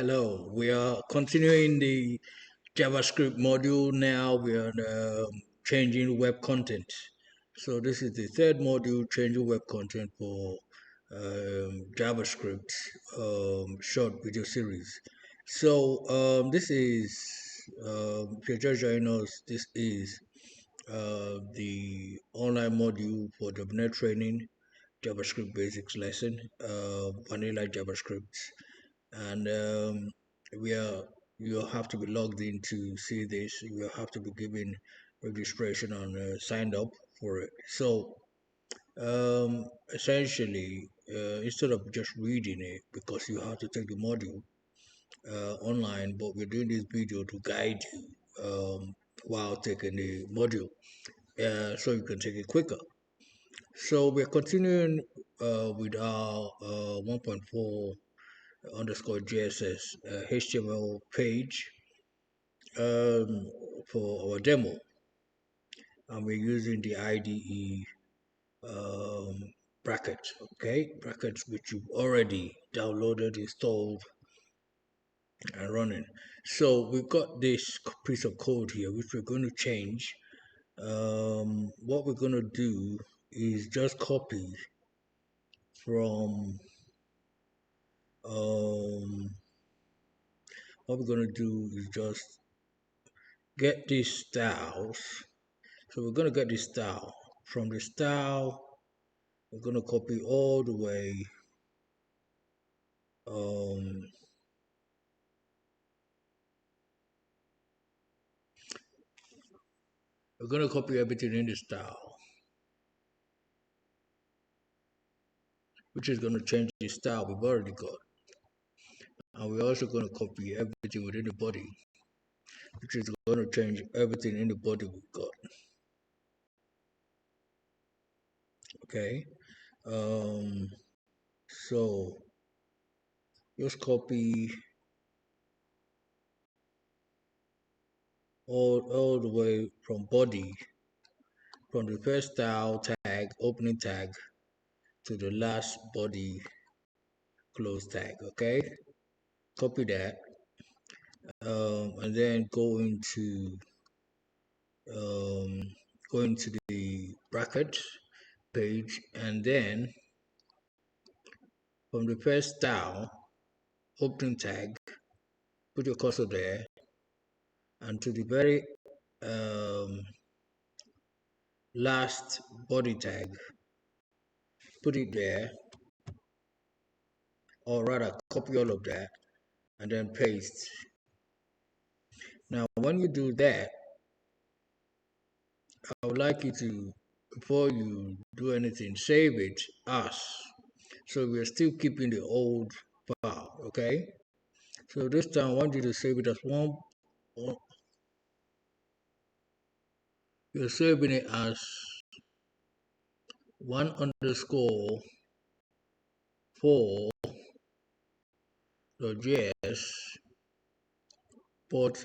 Hello, we are continuing the JavaScript module now. We are changing web content. So this is the third module, changing web content for JavaScript short video series. So this is, if you're just joining us, this is the online module for Debonair training, JavaScript basics lesson, vanilla JavaScript, and we are you have to be logged in to see this. You have to be given registration and signed up for it. So essentially, instead of just reading it, because you have to take the module online, but we're doing this video to guide you while taking the module, so you can take it quicker. So we're continuing with our 1.4 underscore JSS HTML page for our demo, and we're using the IDE brackets, okay, brackets which you've already downloaded, installed, and running. So we've got this piece of code here which we're going to change. What we're going to do is just copy from what we're going to do is just get these styles. So we're going to get this style. From the style, we're going to copy all the way. We're going to copy everything in the style, which is going to change the style we've already got. And we're also going to copy everything within the body, which is going to change everything in the body we've got. Okay. So just copy all the way from body, from the first style tag, opening tag, to the last body close tag. Okay, copy that, and then go into the bracket page, and then from the first style opening tag, put your cursor there, and to the very last body tag, put it there, or rather copy all of that and then paste. Now when you do that, I would like you to, before you do anything, save it as. So we're still keeping the old file, okay? So this time I want you to save it as you're saving it as 1_4.js, but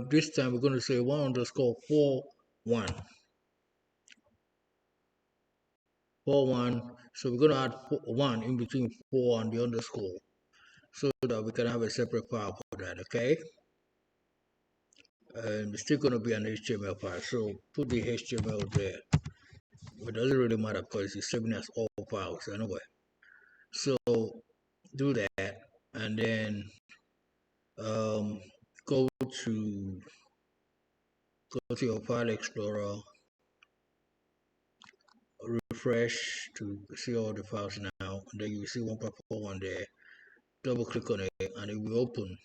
this time we're going to say 1_4.1. 4.1, so we're going to add 1 in between 4 and the underscore, so that we can have a separate file for that, okay? And it's still going to be an HTML file, so put the HTML there. It doesn't really matter because it's saving as all files anyway. So do that, and then go to your file explorer, refresh to see all the files now, and then you see 1.4.1 there. Double click on it and it will open.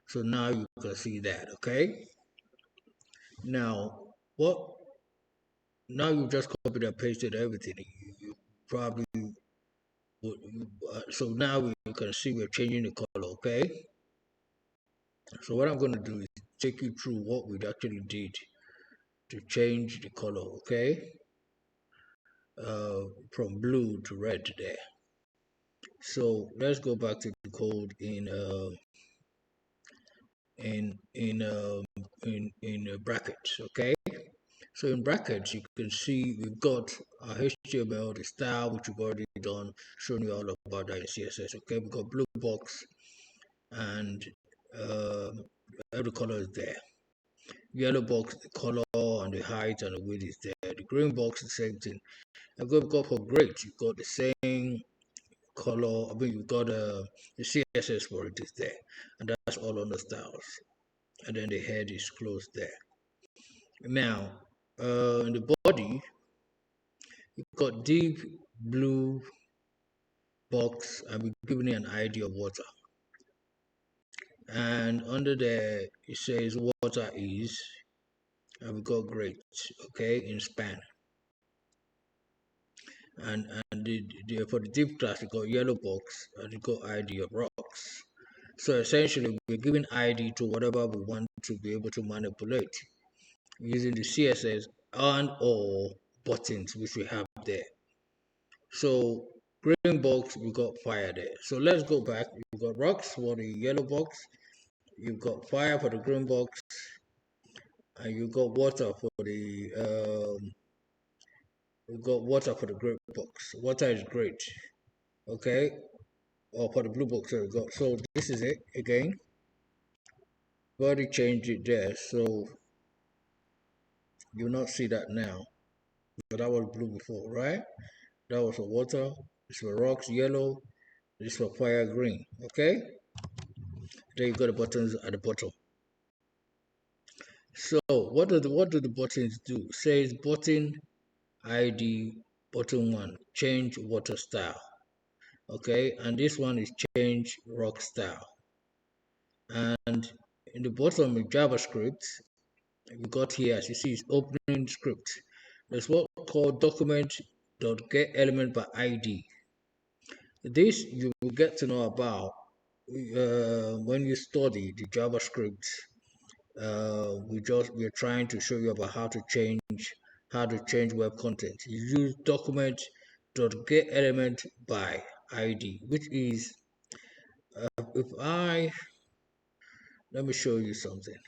So now you can see that, okay? Now now you just copied and pasted everything. You probably would, so now you can see we're changing the color, okay? So what I'm going to do is take you through what we actually did to change the color, okay? From blue to red there. So let's go back to the code in brackets, okay? So in brackets, you can see we've got our HTML, the style, which we've already done, showing you all about that in CSS. Okay, we've got blue box, and every color is there. Yellow box, the color and the height and the width is there. The green box, the same thing. And go for great, you got the same color. I mean, you got the CSS for it is there, and that's all on the styles. And then the head is closed there. Now, in the body, you got deep blue box, and we're giving it an ID of water. And under there, it says water is, and we got great, okay, in span. And for the deep class, you got yellow box, and you got ID of rocks. So essentially, we're giving ID to whatever we want to be able to manipulate using the CSS and or buttons which we have there. So green box, we got fire there. So let's go back. You've got rocks for the yellow box, you've got fire for the green box, and you got water for the you got water for the green box. Water is great, okay, or for the blue box. So this is it again. I've already changed it there, so you'll not see that now. But that was blue before, right? That was for water. This for rocks, yellow. This for fire, green. Okay. Then you got the buttons at the bottom. So what do the buttons do? It says button ID button one, change water style. Okay, and this one is change rock style. And in the bottom of JavaScript, we got here, as you see, it's opening script. There's what called document.getElement by ID. This you will get to know about when you study the JavaScript. We're trying to show you about how to change web content. You use document.getElement by ID, which is if I let me show you something.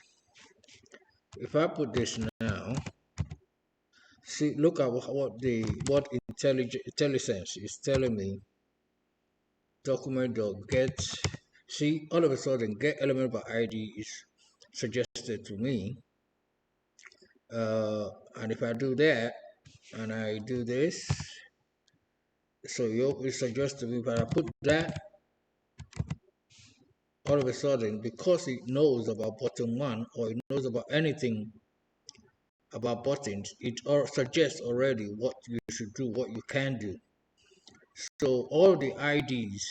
If I put this now, see, look at what IntelliSense is telling me. Document.get. See, all of a sudden, get element by ID is suggested to me. And if I do that, and I do this, so it suggests to me, if I put that, all of a sudden, because it knows about button one, or it knows about anything about buttons, it suggests already what you should do, what you can do. So all the IDs,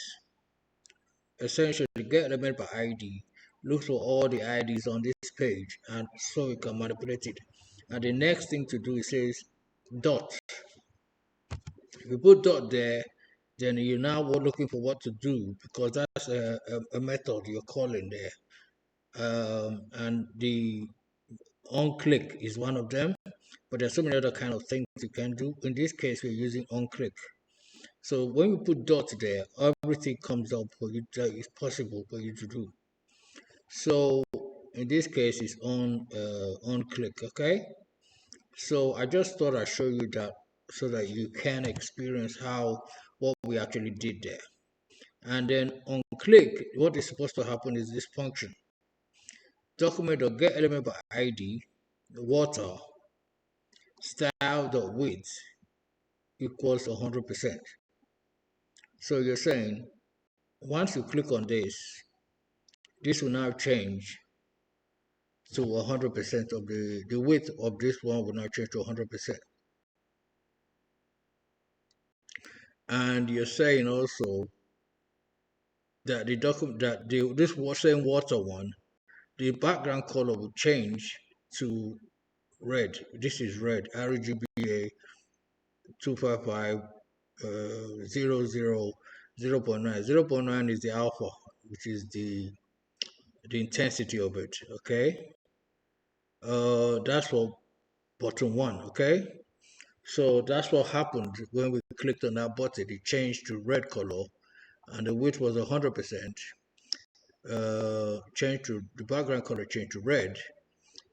essentially get element by ID, look for all the IDs on this page, and so you can manipulate it. And the next thing to do, it says dot. If you put dot there, then you're now looking for what to do, because that's a method you're calling there. And the onClick is one of them, but there's so many other kind of things you can do. In this case, we're using onClick. So when you put dot there, everything comes up for you that is possible for you to do. So in this case, it's on click. Okay. So I just thought I'd show you that so that you can experience what we actually did there. And then on click, what is supposed to happen is this function document.getElement by ID water style.width equals 100%. So you're saying once you click on this will now change to 100% of the width of this one will now change to 100%. And you're saying also that the document that this same water one, the background color will change to red. This is red, RGBA 255 00 0.9. 0.9 is the alpha, which is the intensity of it. Okay. That's for button one. Okay. So that's what happened when we clicked on that button. It changed to red color, and the width was 100%. Changed to the background color changed to red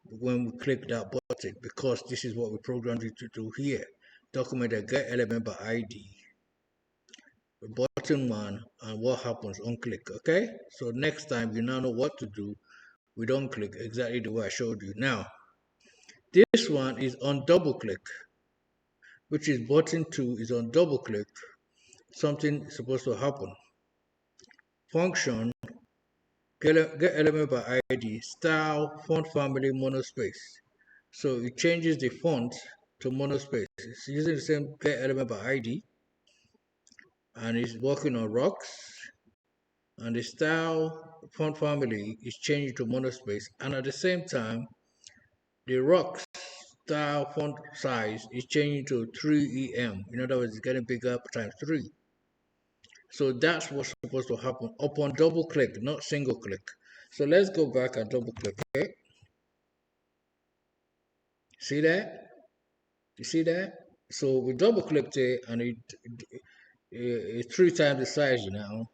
when we click that button, because this is what we programmed it to do here. Document that get element by ID button one, and what happens on click. Okay, so next time you now know what to do. We don't click exactly the way I showed you. Now, this one is on double click, which is button 2 is on double click. Something is supposed to happen. Function get element by ID style font family monospace. So it changes the font to monospace. It's using the same get element by ID, and it's working on rocks. And the style font family is changing to monospace, and at the same time the rocks style font size is changing to 3em. In other words, it's getting bigger times 3. So that's what's supposed to happen upon double click, not single click. So let's go back and double click. Okay, see that? You see that? So we double clicked it, and it's 3 times the size now,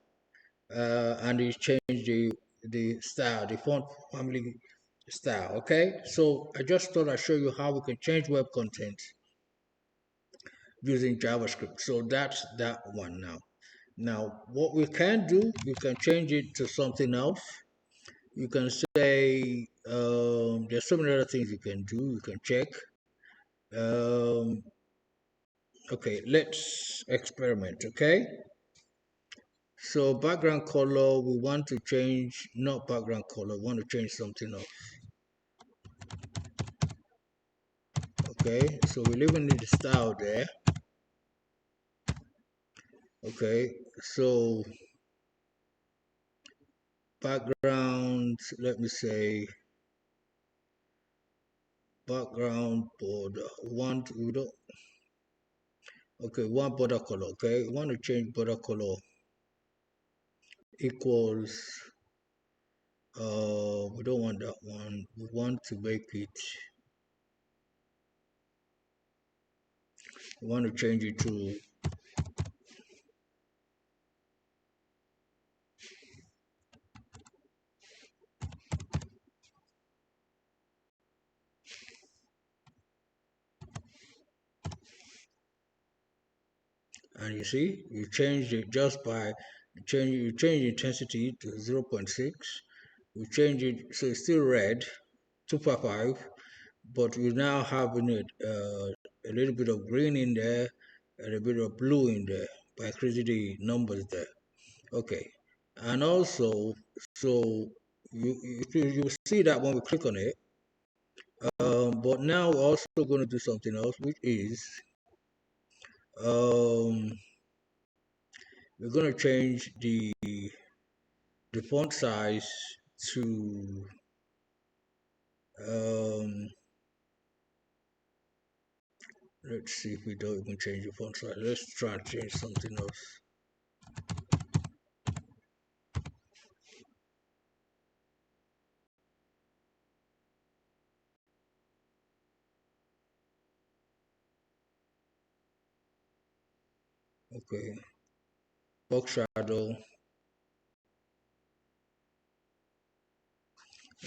and it changed the style, the font family style. Okay, so I just thought I'd show you how we can change web content using JavaScript. So that's that one now. Now, what we can do, you can change it to something else. You can say, there's so many other things you can do. You can check. Um, okay, let's experiment. Okay. So background color, we want to change, not background color, we want to change something else. Okay, so we're leaving the style there. Okay, so background, let me say background border. We don't, okay, one border color. Okay, we want to change border color equals, we don't want that one. We want to make it, we want to change it to, and you see, you change it just by you change intensity to 0.6. We change it so it's still red, 2.5, but we now having it a little bit of green in there and a bit of blue in there by increasing the numbers there. Okay, and also, so you see that when we click on it. But now we're also going to do something else, which is um, we're going to change the font size to um, let's see if we don't even change the font size. Let's try and change something else. Okay, box shadow.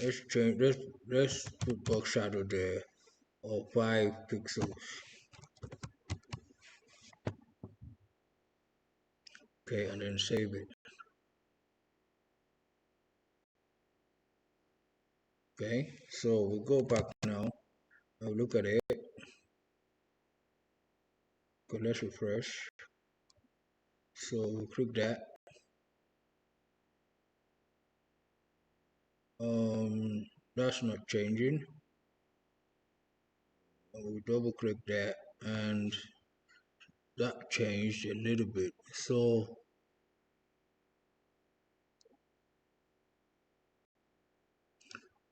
Let's change. Let's put box shadow there of 5 pixels. Okay, and then save it. Okay, so we go back now. Now look at it. Okay, let's refresh. So we click that. That's not changing. We double click that, and that changed a little bit. So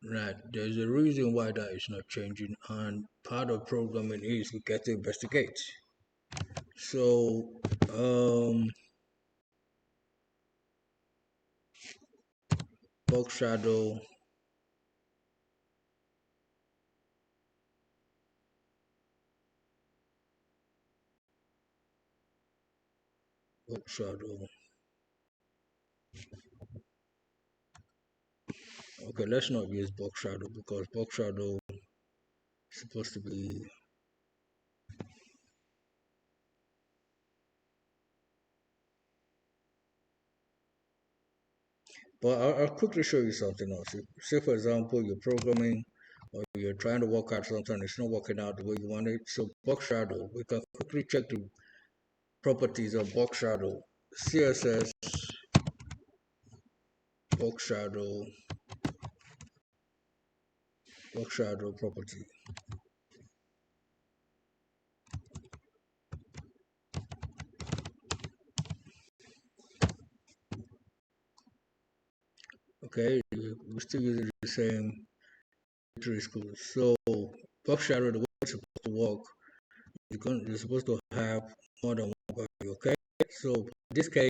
right, there's a reason why that is not changing, and part of programming is we get to investigate. So box shadow, box shadow. Okay, let's not use box shadow because box shadow is supposed to be, But I'll quickly show you something else. Say, for example, you're programming or you're trying to work out something, it's not working out the way you want it. So box shadow, we can quickly check the properties of box shadow. CSS, box shadow, box shadow property. Okay, we're still using the same school. So box shadow, the way it's supposed to work, you're supposed to have more than one value. Okay, so in this case,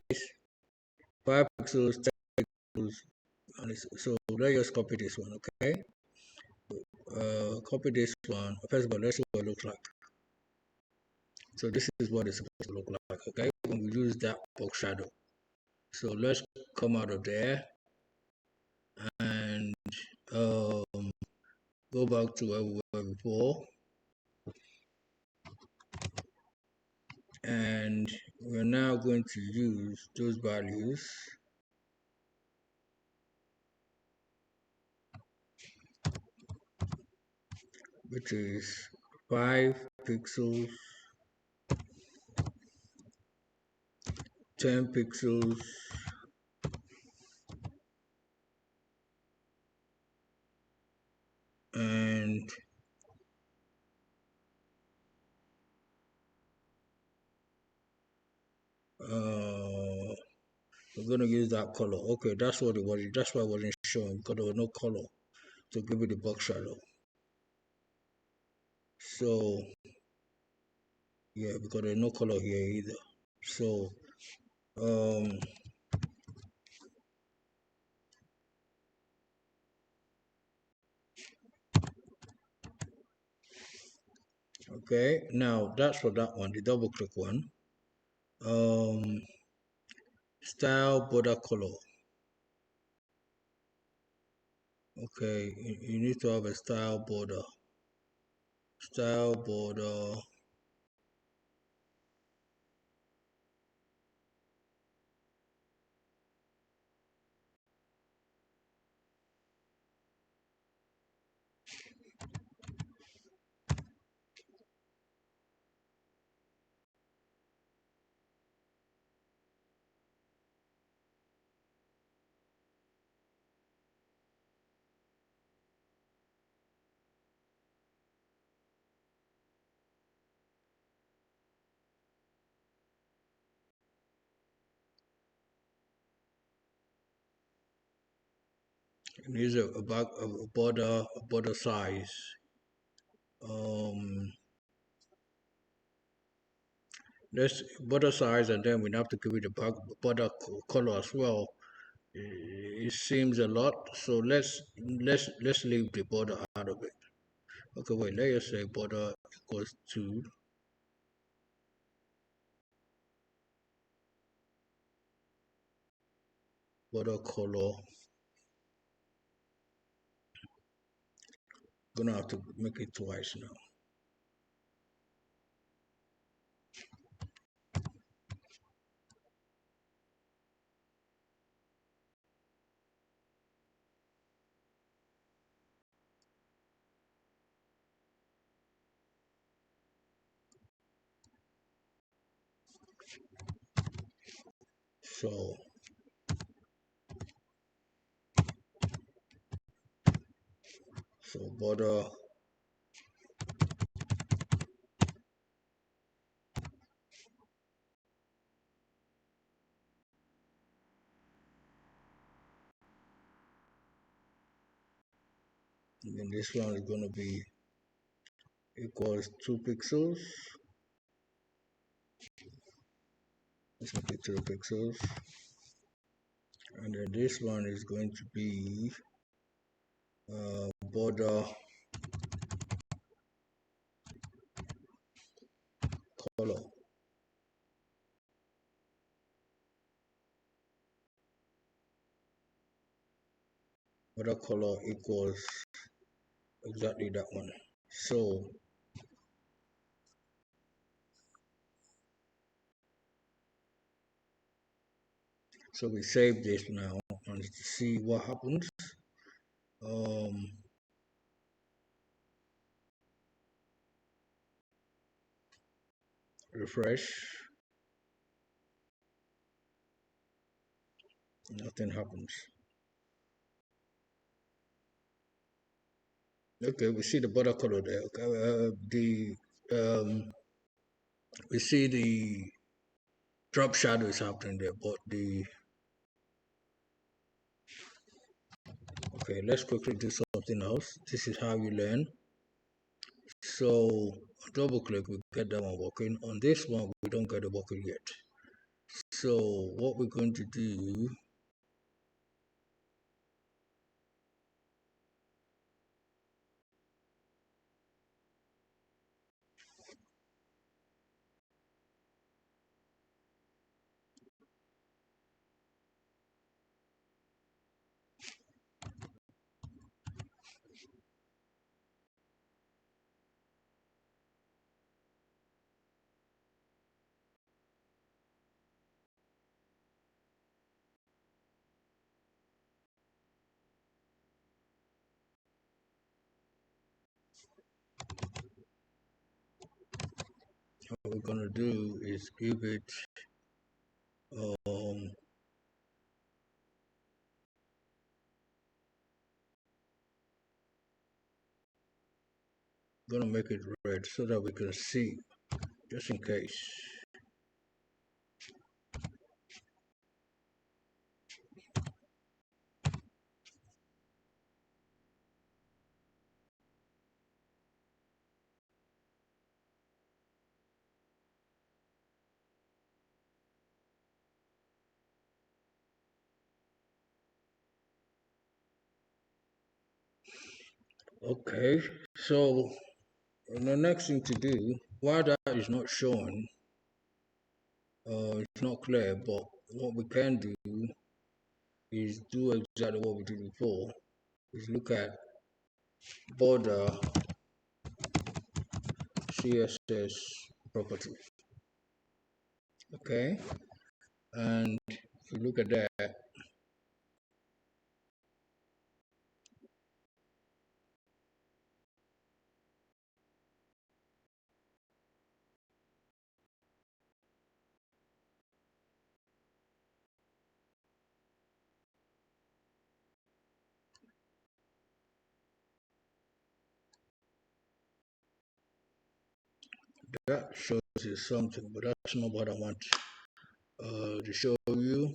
5 pixels, 10 pixels, and so let's just copy this one. Okay, copy this one. First of all, let's see what it looks like. So this is what it's supposed to look like. Okay, when we use that box shadow. So let's come out of there and um, go back to where we were before. And we're now going to use those values, which is 5 pixels, 10 pixels, and we're going to use that color. Okay, that's what it was. That's why I wasn't showing, because there was no color to give it the box shadow. So yeah, because there's no color here either. So okay, now that's for that one, the double click one. Um, style border color. Okay, you need to have a style border. Style border. It needs a border size. Um, let's border size, and then we have to give it a border color as well. It seems a lot, so let's leave the border out of it. Okay, wait. Let's say border equals to border color. Gonna have to make it twice now. So border, and then this one is gonna be equals 2 pixels. Let's make it 2 pixels. And then this one is going to be border color. Border color equals exactly that one. So So we save this now and see what happens. Um, Refresh. Nothing happens. Okay, we see the border color there. Okay, we see the drop shadow is happening there, but the okay, let's quickly do something else. This is how you learn. So double click, we get that one working. On this one, we don't get it working yet. So what we're going to do, what we're gonna do is give it um gonna make it red so that we can see, just in case. Okay, so the next thing to do, while that is not showing, it's not clear, but what we can do is do exactly what we did before, is look at border CSS property. Okay, and if you look at that, that shows you something, but that's not what I want to show you.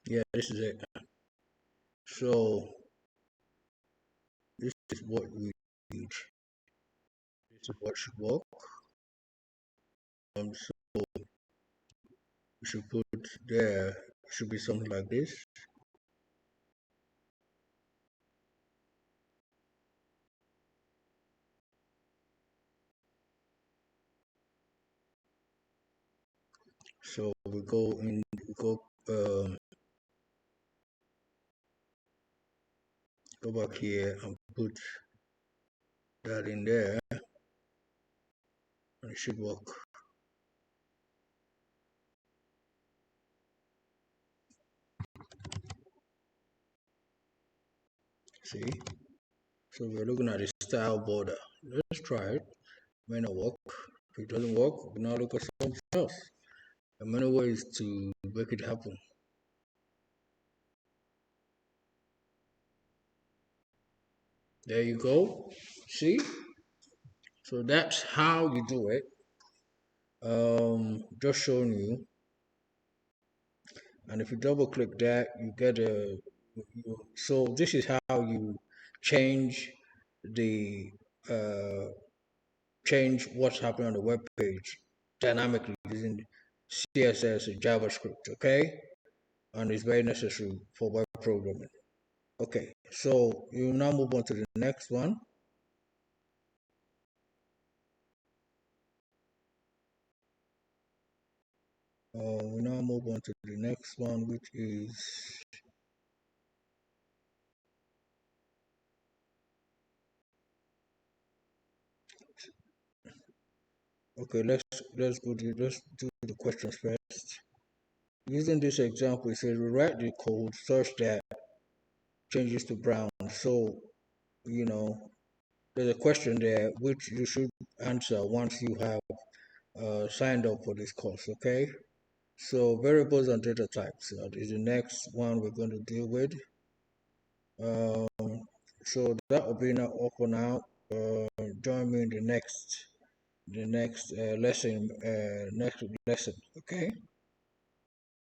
Yeah, this is it. So this is what we need. This is what should work. So we should put there, should be something like this. So we go in, go back here and put that in there, and it should work. See? So we're looking at the style border. Let's try it. May not work. If it doesn't work, we now look at something else. There are many ways to make it happen. There you go. See? So that's how you do it. Just showing you. And if you double click that, you get a. So this is how you change the uh, change what's happening on the web page dynamically using CSS and JavaScript. Okay, and it's very necessary for web programming. Okay, so you now move on to the next one. We now move on to the next one, which is okay. Let's do the questions first. Using this example, it says rewrite the code such that changes to brown. So you know there's a question there which you should answer once you have signed up for this course. Okay. So variables and data types is the next one we're going to deal with. So that will be now all for now. Join me in the next lesson. Okay.